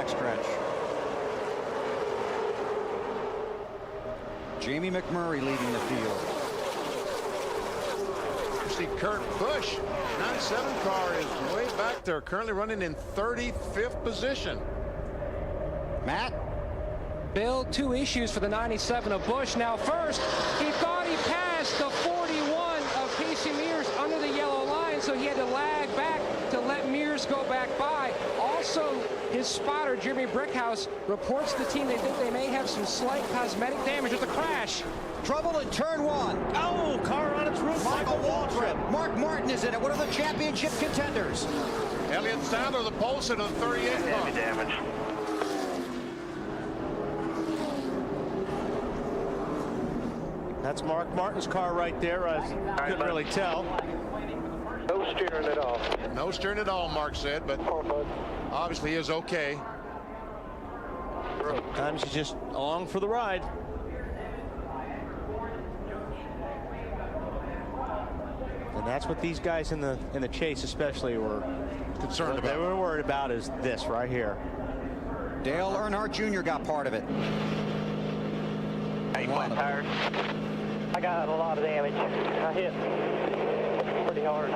backstretch. Jamie McMurray leading the field. You see Kurt Busch, 97 car is way back there, currently running in 35th position. Matt? Bill, two issues for the 97 of Busch. Now first, he thought he passed the 41 of Casey Mears under the yellow line, so he had to lag back to let Mears go back by. Also, his spotter, Jeremy Brickhouse, reports to the team they think they may have some slight cosmetic damage with the crash. Trouble in turn one. Oh, car on its roof. Michael Waltrip. Mark Martin is in it. One of the championship contenders. Elliott Sadler, the pulse in a 38 car. Damage. That's Mark Martin's car right there. I couldn't really tell. No steering at all. No steering at all, Mark said, but obviously he is okay. Sometimes he's just along for the ride. And that's what these guys in the chase especially were Concerned what they about. were worried about is this right here. Dale Earnhardt Jr. got part of it. How you flat tires? I got a lot of damage. I hit pretty hard.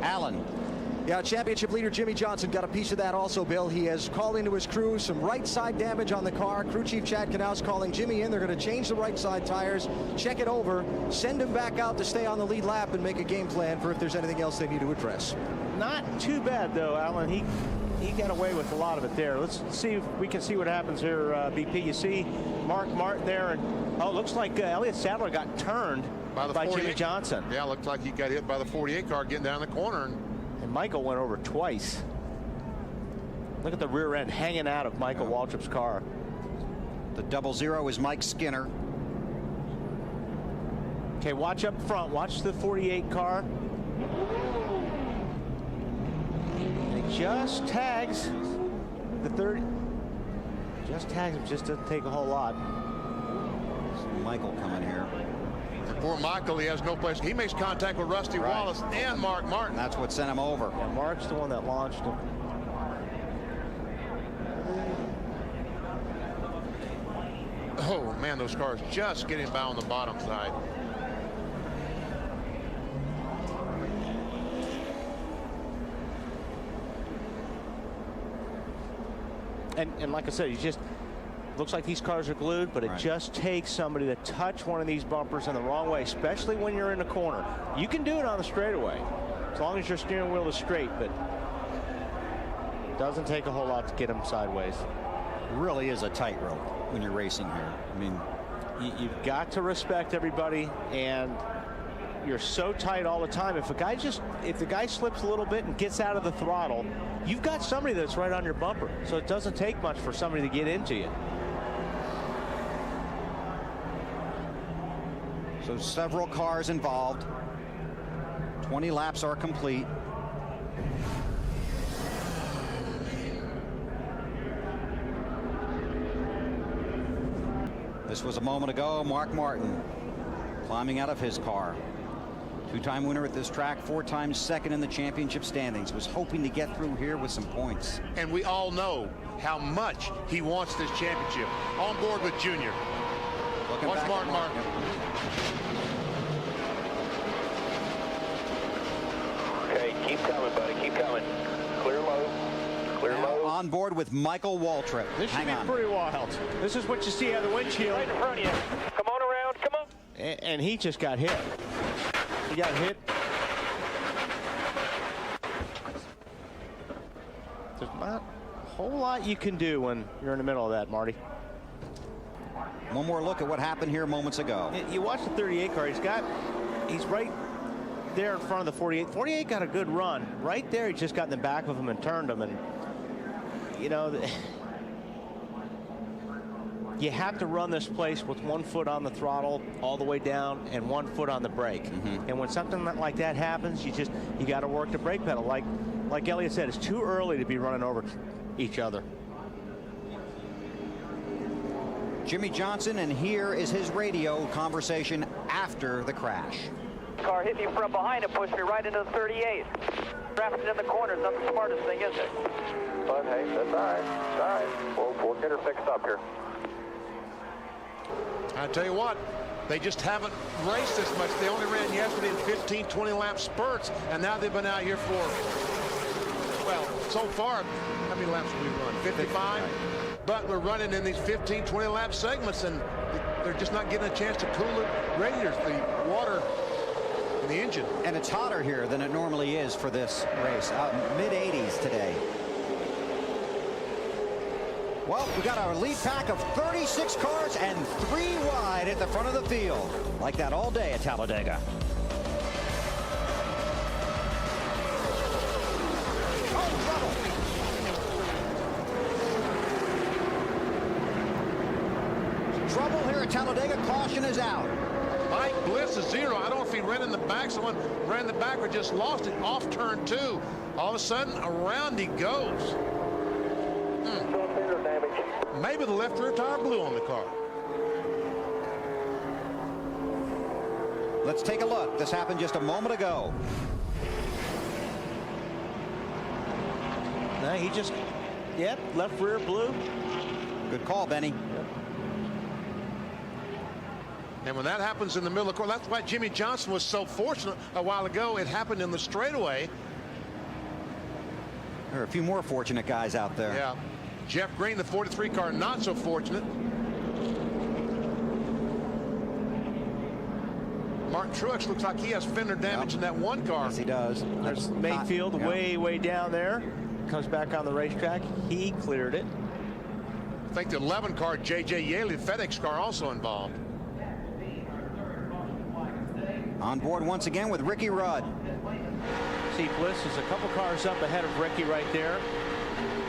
Allen. Yeah, championship leader Jimmy Johnson got a piece of that also, Bill. He has called into his crew some right side damage on the car. Crew chief Chad Knaus calling Jimmy in. They're going to change the right side tires, check it over, send him back out to stay on the lead lap and make a game plan for if there's anything else they need to address. Not too bad though, Alan. He got away with a lot of it there. Let's see if we can see what happens here, BP. You see Mark Martin there, and oh, looks like Elliott Sadler got turned by Jimmy Johnson. Yeah, looked like he got hit by the 48 car getting down the corner. And Michael went over twice. Look at the rear end hanging out of Michael Waltrip's car. The 00 is Mike Skinner. Okay, watch up front. Watch the 48 car. And it just tags the 30. Just tags him. Just doesn't take a whole lot. Michael coming here. Poor Michael, he has no place. He makes contact with Rusty Wallace and Mark Martin. That's what sent him over. Yeah, Mark's the one that launched him. Oh man, those cars just getting by on the bottom side. And like I said, he just looks like these cars are glued, but it just takes somebody to touch one of these bumpers in the wrong way, especially when you're in the corner. You can do it on the straightaway, as long as your steering wheel is straight, but it doesn't take a whole lot to get them sideways. It really is a tightrope when you're racing here. I mean, you've got to respect everybody, and you're so tight all the time. If the guy slips a little bit and gets out of the throttle, you've got somebody that's right on your bumper, so it doesn't take much for somebody to get into you. So several cars involved. 20 laps are complete. This was a moment ago. Mark Martin climbing out of his car. Two-time winner at this track, 4 times second in the championship standings. Was hoping to get through here with some points. And we all know how much he wants this championship. On board with Junior. Watch Mark Martin. Okay, keep coming, buddy. Keep coming. Clear low. Clear low. On board with Michael Waltrip. This should be pretty wild. This is what you see out of the windshield. Right in front of you. Come on around. Come on. And he just got hit. He got hit. There's not a whole lot you can do when you're in the middle of that, Marty. One more look at what happened here moments ago. You watch the 38 car. He's right there in front of the 48. 48 got a good run. Right there, he just got in the back of him and turned him. And, you know, you have to run this place with 1 foot on the throttle all the way down and 1 foot on the brake. And when something like that happens, you got to work the brake pedal. Like Elliott said, it's too early to be running over each other. Jimmy Johnson, and here is his radio conversation after the crash. Car hit me from behind and pushed me right into the 38. Traffic's in the corners, not the smartest thing, is it? But hey, that's all right. It's all right. We'll get her fixed up here. I tell you what, they just haven't raced this much. They only ran yesterday in 15, 20 lap spurts, and now they've been out here for, well, so far, how many laps have we run? 55? But we're running in these 15, 20 lap segments, and they're just not getting a chance to cool the radiators, the water in the engine. And it's hotter here than it normally is for this race. Mid-80s today. Well, we got our lead pack of 36 cars and 3 wide at the front of the field. Like that all day at Talladega. Trouble here at Talladega. Caution is out. Mike Bliss is 0. I don't know if he ran in the back. Someone ran the back or just lost it off turn 2. All of a sudden, around he goes. Maybe the left rear tire blew on the car. Let's take a look. This happened just a moment ago. No, he just, yep, left rear blew. Good call, Benny. And when that happens in the middle of the course, that's why Jimmy Johnson was so fortunate a while ago. It happened in the straightaway. There are a few more fortunate guys out there. Yeah. Jeff Green, the 43 car, not so fortunate. Martin Truex looks like he has fender damage in that one car. Yes, he does. There's Mayfield way down there. Comes back on the racetrack. He cleared it. I think the 11 car, J.J. Yaley, the FedEx car, also involved. On board once again with Ricky Rudd. See, Bliss is a couple cars up ahead of Ricky right there.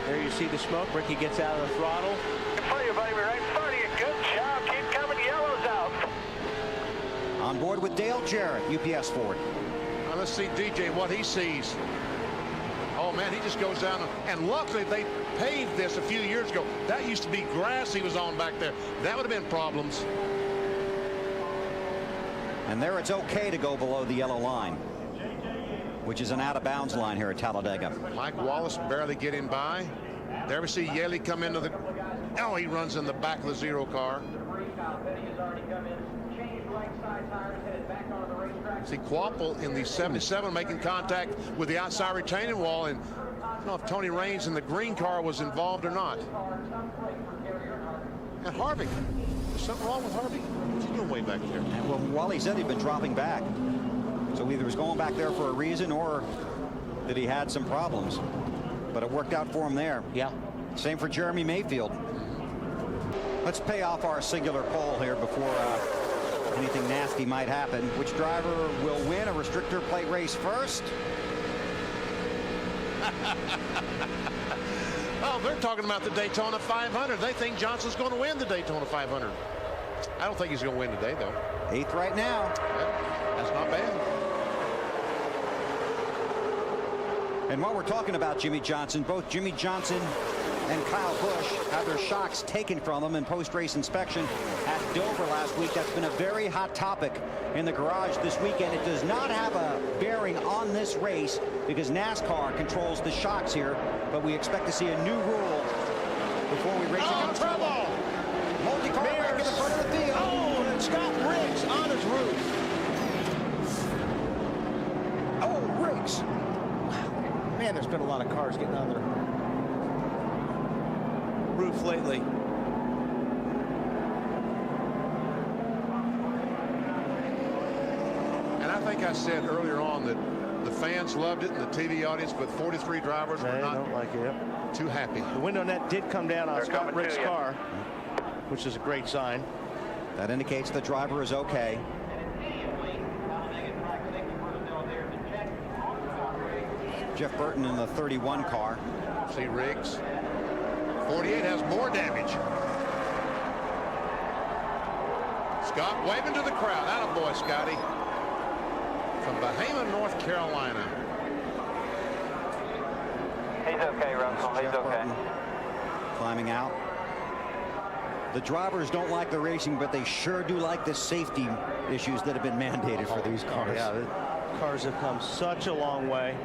There you see the smoke. Ricky gets out of the throttle. In front of you, buddy. We're right in front of you. Good job. Keep coming. Yellow's out. On board with Dale Jarrett, UPS Ford. Now let's see DJ what he sees. Oh man, he just goes down, and luckily they paved this a few years ago. That used to be grass he was on back there. That would have been problems. And there it's okay to go below the yellow line, which is an out-of-bounds line here at Talladega. Mike Wallace barely getting by. There we see Yaley come into the, oh, he runs in the back of the 0 car. See Quapple in the 77 making contact with the outside retaining wall, and I don't know if Tony Raines in the green car was involved or not. And Harvick, is something wrong with Harvick? What's he doing way back there? And well, Wally said he'd been dropping back. So either he was going back there for a reason or that he had some problems. But it worked out for him there. Yeah. Same for Jeremy Mayfield. Let's pay off our singular poll here before anything nasty might happen. Which driver will win a restrictor plate race first? Oh, they're talking about the Daytona 500. They think Johnson's going to win the Daytona 500. I don't think he's going to win today, though. 8th right now. Well, that's not bad. And while we're talking about Jimmy Johnson, both Jimmy Johnson and Kyle Busch had their shocks taken from them in post-race inspection at Dover last week. That's been a very hot topic in the garage this weekend. It does not have a bearing on this race because NASCAR controls the shocks here, but we expect to see a new rule before we race again. Trouble! Multi-car back in the front of the field. Oh, and Scott Riggs on his roof. Oh, Riggs. Man, there's been a lot of cars getting on their roof lately. And I think I said earlier on that the fans loved it and the TV audience, but 43 drivers were not don't like it. too happy. The window net did come down on Scott Riggs' car, which is a great sign. That indicates the driver is okay. Jeff Burton in the 31 car. See Riggs. 48 has more damage. Scott waving to the crowd. Attaboy, Scotty. From Bahama, North Carolina. He's okay, Russell. He's Jeff okay. Burton climbing out. The drivers don't like the racing, but they sure do like the safety issues that have been mandated for these cars. Yeah, the cars have come such a long way,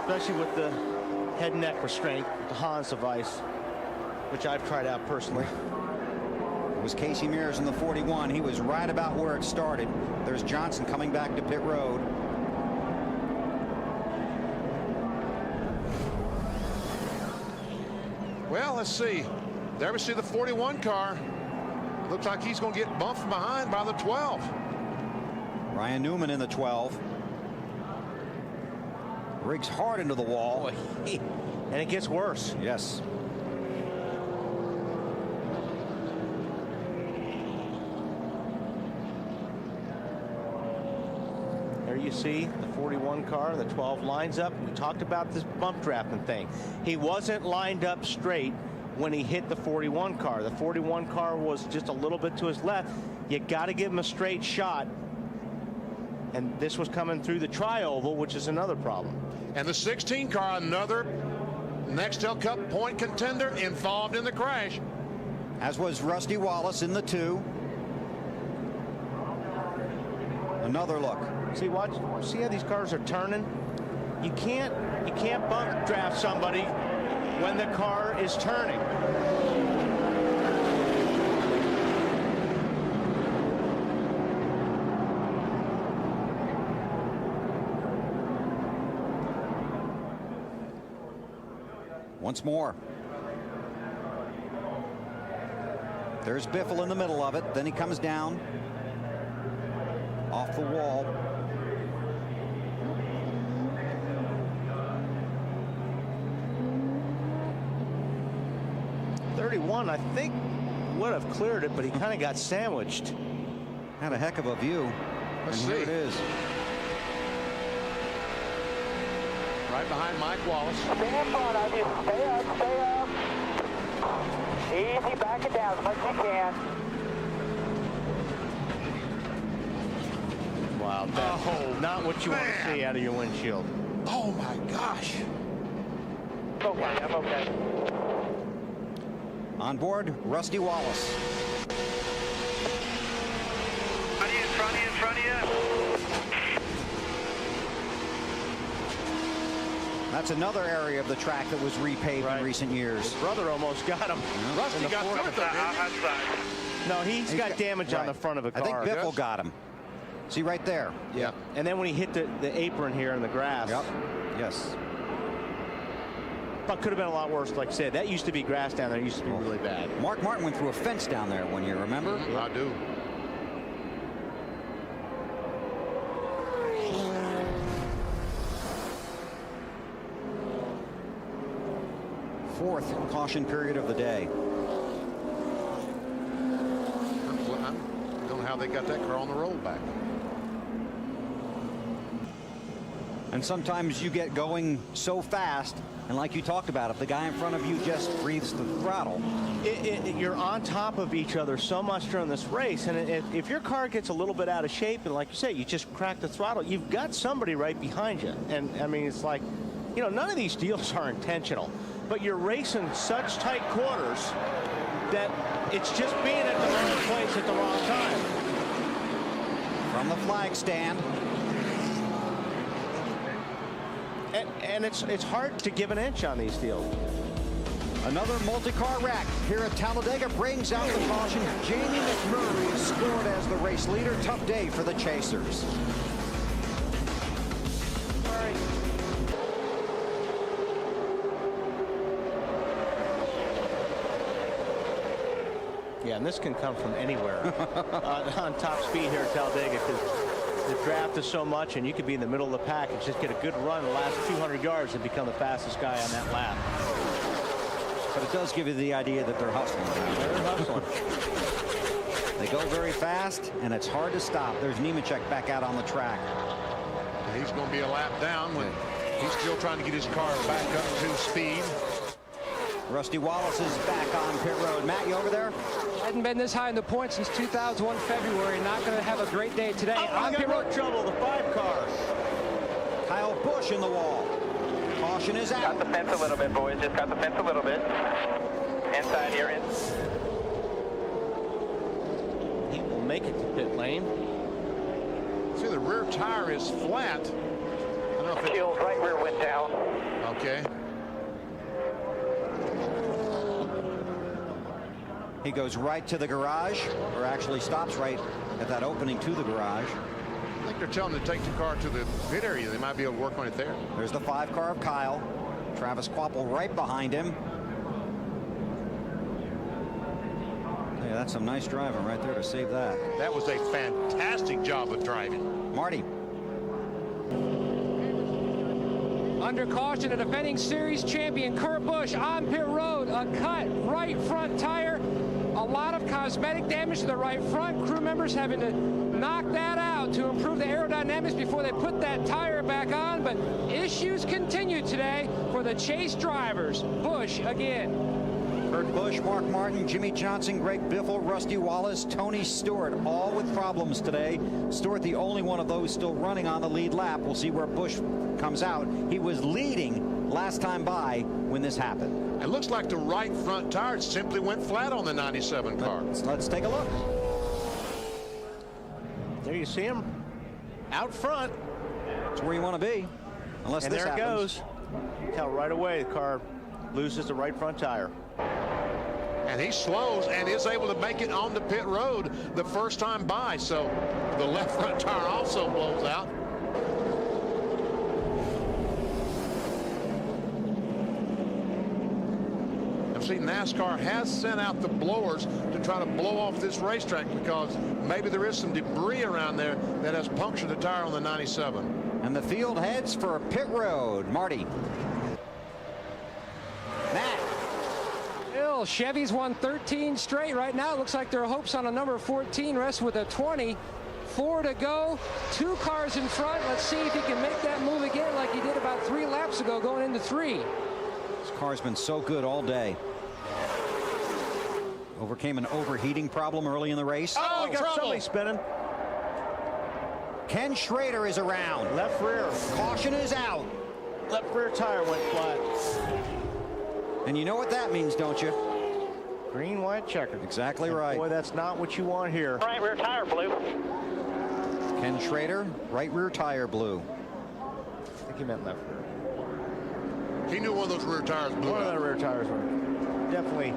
especially with the head and neck restraint, the Hans device, which I've tried out personally. It was Casey Mears in the 41. He was right about where it started. There's Johnson coming back to pit road. Well, let's see. There we see the 41 car. Looks like he's going to get bumped from behind by the 12. Ryan Newman in the 12. Rigs hard into the wall. And it gets worse. Yes. There you see the 41 car, the 12 lines up. We talked about this bump drafting thing. He wasn't lined up straight when he hit the 41 car. The 41 car was just a little bit to his left. You got to give him a straight shot. And this was coming through the tri-oval, which is another problem. And the 16 car, another Nextel Cup point contender, involved in the crash. As was Rusty Wallace in the 2. Another look. See, watch. See how these cars are turning? You can't bump draft somebody when the car is turning. Once more. There's Biffle in the middle of it. Then he comes down off the wall. I think would have cleared it, but he kind of got sandwiched. Had a heck of a view. Let's and here see. it is. Right behind Mike Wallace. Stay in front of you. Stay up, stay up. Easy, back it down as much as you can. Wow, that's not what you want to see out of your windshield. Oh my gosh. Okay, I'm okay. On board, Rusty Wallace. In front of you. That's another area of the track that was repaved in recent years. His brother almost got him. Rusty got through it though, didn't he? No, he's got damage on the front of the car. I think Biffle got him. See right there. Yeah. And then when he hit the apron here in the grass. Yep. Yes. But could have been a lot worse, like I said. That used to be grass down there. It used to be really bad. Mark Martin went through a fence down there one year, remember? I do. Fourth caution period of the day. I don't know how they got that car on the rollback. And sometimes you get going so fast, and like you talked about, if the guy in front of you just breathes the throttle. You're on top of each other so much during this race, and if your car gets a little bit out of shape, and like you say, you just crack the throttle, you've got somebody right behind you. And I mean, it's like, you know, none of these deals are intentional, but you're racing such tight quarters that it's just being at the wrong place at the wrong time. From the flag stand. And it's hard to give an inch on these deals. Another multi-car wreck here at Talladega brings out the caution. Jamie McMurray is scored as the race leader. Tough day for the chasers. Yeah, and this can come from anywhere on top speed here at Talladega, because the draft is so much, and you could be in the middle of the pack and just get a good run the last 200 yards and become the fastest guy on that lap. But it does give you the idea that they're hustling. They're hustling. They go very fast, and it's hard to stop. There's Nemechek back out on the track. He's going to be a lap down when he's still trying to get his car back up to speed. Rusty Wallace is back on pit road. Matt, you over there? Hadn't been this high in the points since 2001 February. Not going to have a great day today. On pit road trouble, the 5 car. Kyle Busch in the wall. Caution is out. Got the fence a little bit, boys. Just got the fence a little bit. Inside area. He will make it to pit lane. See, the rear tire is flat. I don't know if it, Shield right rear went down. okay. He goes right to the garage, or actually stops right at that opening to the garage. I think they're telling him to take the car to the pit area. They might be able to work on it there. There's the 5 car of Kyle. Travis Kvapil right behind him. Yeah, that's some nice driving right there to save that. That was a fantastic job of driving. Marty. Under caution, the defending series champion Kurt Busch on pit road. A cut right front tire. A lot of cosmetic damage to the right front. Crew members having to knock that out to improve the aerodynamics before they put that tire back on. But issues continue today for the chase drivers. Busch again. Kurt Busch, Mark Martin, Jimmy Johnson, Greg Biffle, Rusty Wallace, Tony Stewart, all with problems today. Stewart, the only one of those still running on the lead lap. We'll see where Busch comes out. He was leading last time by when this happened. It looks like the right front tire simply went flat on the 97 car. Let's take a look. There you see him out front. That's where you want to be, unless And this there it happens. goes. Tell right away the car loses the right front tire. And he slows and is able to make it on the pit road the first time by. So the left front tire also blows out. I've seen NASCAR has sent out the blowers to try to blow off this racetrack because maybe there is some debris around there that has punctured the tire on the 97. And the field heads for pit road. Marty. Matt. Bill, Chevy's won 13 straight. Right now it looks like their hopes on a number 14 rest with a 20. 4 to go. 2 cars in front. Let's see if he can make that move again like he did about 3 laps ago going into 3. This car's been so good all day. Overcame an overheating problem early in the race. Oh, he got somebody spinning. Ken Schrader is around. Left rear. Caution is out. Left rear tire went flat. And you know what that means, don't you? Green, white, checkered. Exactly And right. boy, that's not what you want here. Right rear tire blew. Ken Schrader, right rear tire blew. I think he meant left rear. He knew one of those rear tires blew One of out. the rear tires were definitely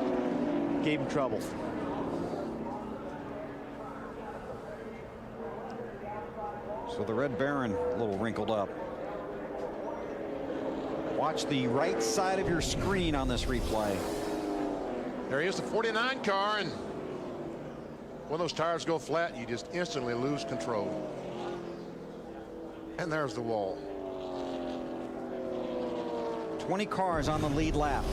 gave him trouble. So the Red Baron a little wrinkled up. Watch the right side of your screen on this replay. There he is, the 49 car, and when those tires go flat, you just instantly lose control. And there's the wall. 20 cars on the lead lap.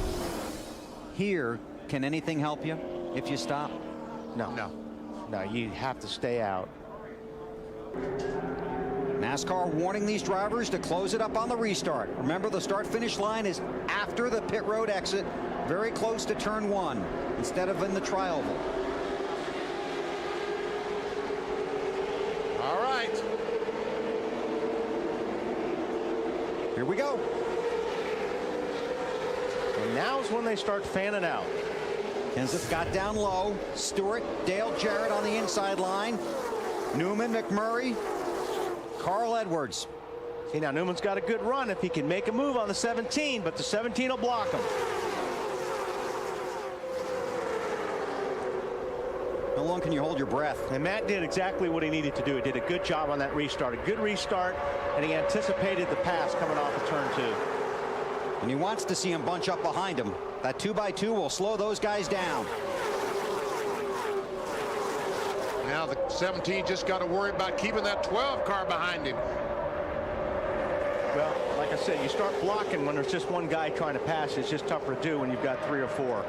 Here, can anything help you if you stop? No. No. No, you have to stay out. NASCAR warning these drivers to close it up on the restart. Remember, the start-finish line is after the pit road exit, very close to turn 1, instead of in the tri-oval. All right. Here we go. And now's when they start fanning out. Kenseth got down low. Stewart, Dale Jarrett on the inside line. Newman, McMurray, Carl Edwards. See, now Newman's got a good run if he can make a move on the 17, but the 17 will block him. How long can you hold your breath? And Matt did exactly what he needed to do. He did a good job on that restart. A good restart, and he anticipated the pass coming off of turn 2. And he wants to see him bunch up behind him. That 2x2 will slow those guys down. Now the 17 just got to worry about keeping that 12 car behind him. Well, like I said, you start blocking when there's just one guy trying to pass. It's just tougher to do when you've got 3 or 4.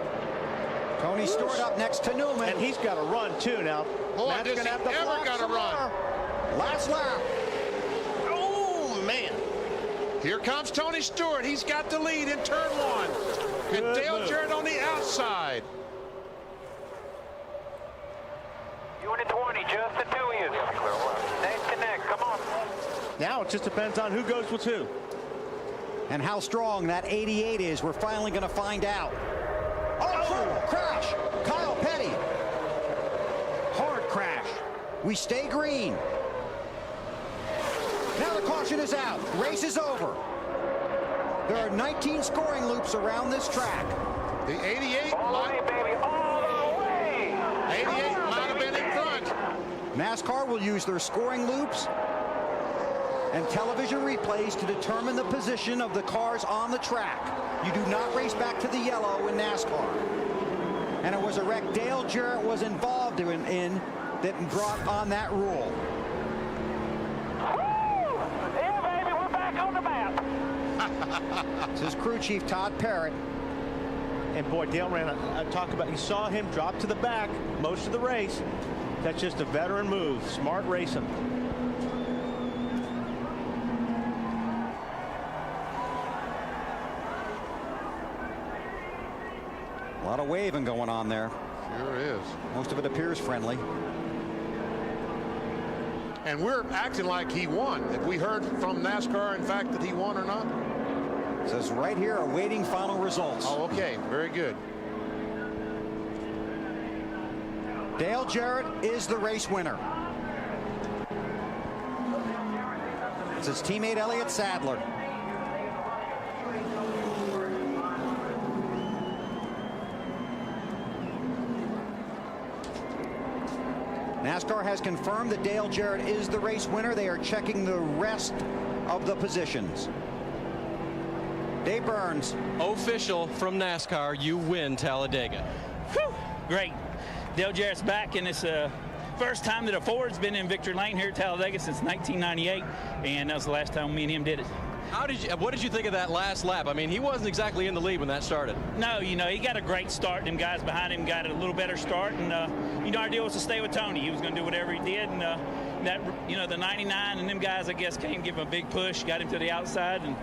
Tony Stewart up next to Newman. And he's got to run, too. Now, Boy, Matt's does going to he have to ever block gotta some run. more. Last lap. Oh, man. Here comes Tony Stewart. He's got the lead in turn 1. And Good Dale move. Jarrett on the outside. Unit 20, just the 2 of you. Neck to neck, come on. Now it just depends on who goes with who. And how strong that 88 is, we're finally going to find out. Oh, Oh, crash. Kyle Petty. Hard crash. We stay green. Now the caution is out. Race is over. There are 19 scoring loops around this track. The 88 All the way, baby, all the way. 88 might have been in front. NASCAR will use their scoring loops and television replays to determine the position of the cars on the track. You do not race back to the yellow in NASCAR. And it was a wreck Dale Jarrett was involved in that brought on that rule. Woo! Yeah, baby, we're back on the map. This is crew chief Todd Parrott. And boy, Dale ran, talk about, you saw him drop to the back most of the race. That's just a veteran move. Smart racing. A lot of waving going on there. Sure is. Most of it appears friendly. And we're acting like he won. Have we heard from NASCAR, in fact, that he won or not? It says right here, awaiting final results. Oh, okay. Very good. Dale Jarrett is the race winner. It's his teammate Elliott Sadler. NASCAR has confirmed that Dale Jarrett is the race winner. They are checking the rest of the positions. Dave Burns. Official from NASCAR, you win Talladega. Whew, great. Dale Jarrett's back, and it's the first time that a Ford's been in victory lane here at Talladega since 1998, and that was the last time me and him did it. What did you think of that last lap? I mean, he wasn't exactly in the lead when that started. No, you know, he got a great start. Them guys behind him got a little better start, and you know, our deal was to stay with Tony. He was going to do whatever he did, and that, you know, the 99 and them guys, I guess, came give him a big push, got him to the outside, and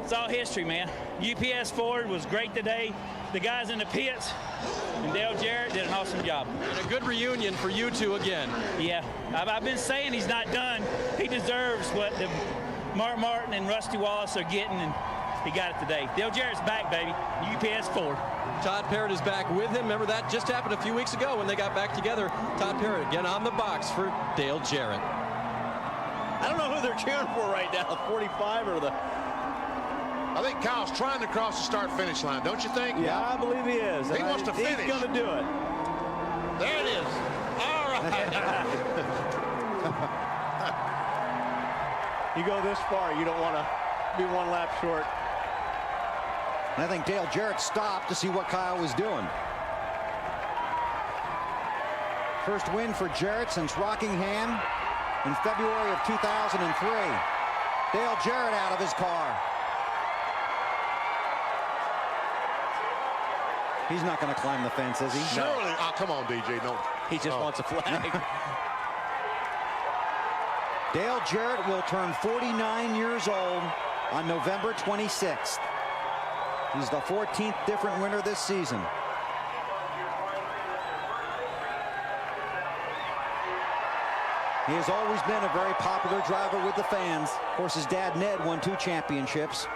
it's all history, man. UPS Ford was great today. The guys in the pits and Dale Jarrett did an awesome job. And a good reunion for you two again. Yeah, I've been saying he's not done. He deserves what the Mark Martin and Rusty Wallace are getting, and he got it today. Dale Jarrett's back, baby. UPS Ford. Todd Parrott is back with him. Remember, that just happened a few weeks ago when they got back together. Todd Parrott again on the box for Dale Jarrett. I don't know who they're cheering for right now, 45 or the... I think Kyle's trying to cross the start-finish line, don't you think? Yeah, I believe he is. He wants to finish. He's going to do it. There it is. All right. You go this far, you don't want to be one lap short. And I think Dale Jarrett stopped to see what Kyle was doing. First win for Jarrett since Rockingham in February of 2003. Dale Jarrett out of his car. He's not going to climb the fence, is he? Surely. No. Oh, come on, DJ. No. He just wants a flag. Dale Jarrett will turn 49 years old on November 26th. He's the 14th different winner this season. He has always been a very popular driver with the fans. Of course, his dad, Ned, won 2 championships.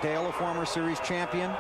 Dale, a former series champion.